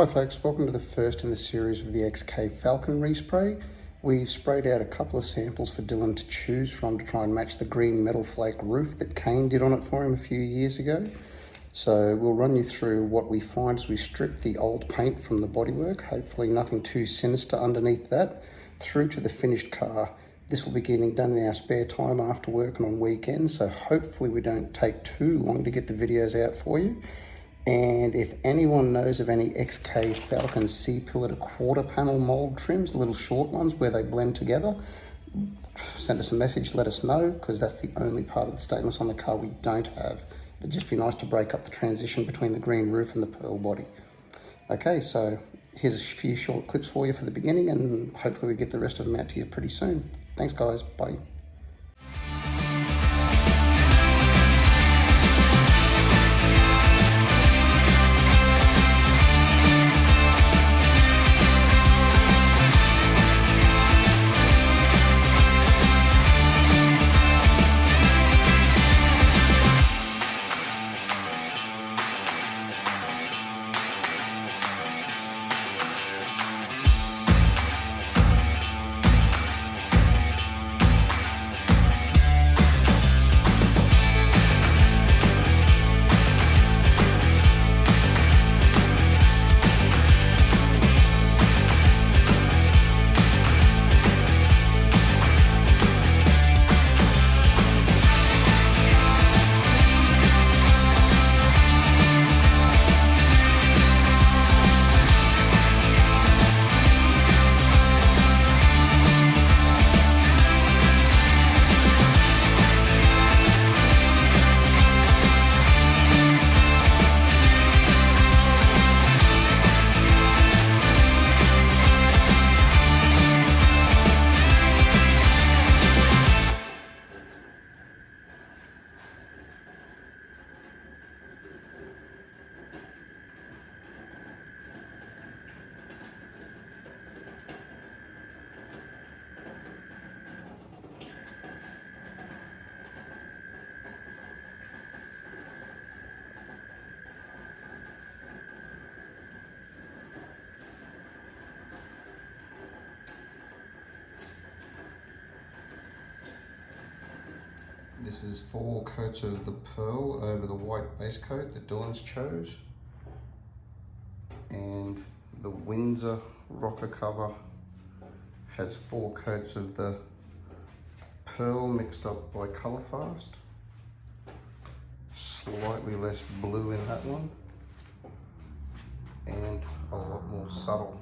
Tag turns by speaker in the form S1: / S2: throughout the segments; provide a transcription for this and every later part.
S1: Hi folks, welcome to the first in the series of the XK Falcon respray. We've sprayed out a couple of samples for Dylan to choose from to try and match the green metal flake roof that Kane did on it for him a few years ago. So we'll run you through what we find as we strip the old paint from the bodywork, hopefully nothing too sinister underneath that, through to the finished car. This will be getting done in our spare time after work and on weekends, so hopefully we don't take too long to get the videos out for you. And if anyone knows of any XK Falcon C-pillar to quarter panel mold trims, the little short ones where they blend together, send us a message, let us know, because that's the only part of the stainless on the car we don't have. It'd just be nice to break up the transition between the green roof and the pearl body. Okay, so here's a few short clips for you for the beginning, and hopefully we get the rest of them out to you pretty soon. Thanks guys, bye. This is 4 coats of the pearl over the white base coat that Dylan's chose. And the Windsor rocker cover has 4 coats of the pearl mixed up by Colourfast. Slightly less blue in that one, and a lot more subtle.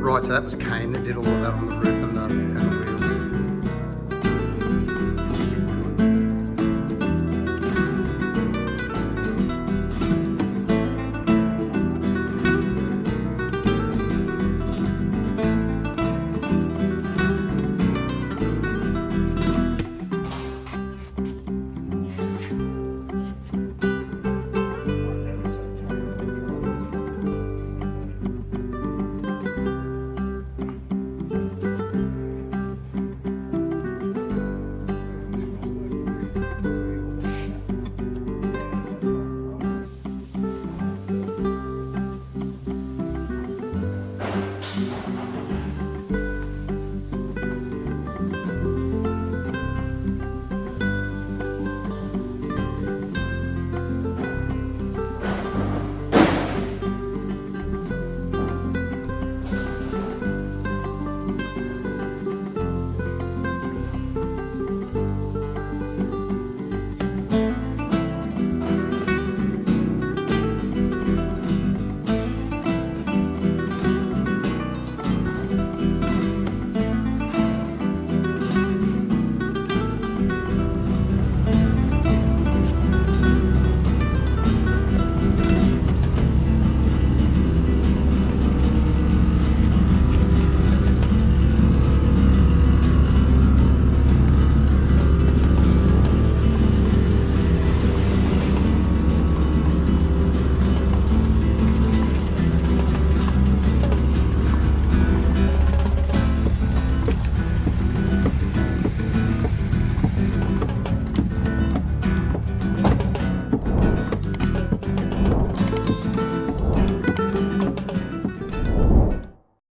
S1: Right, so that was Kane that did all of that on the roof and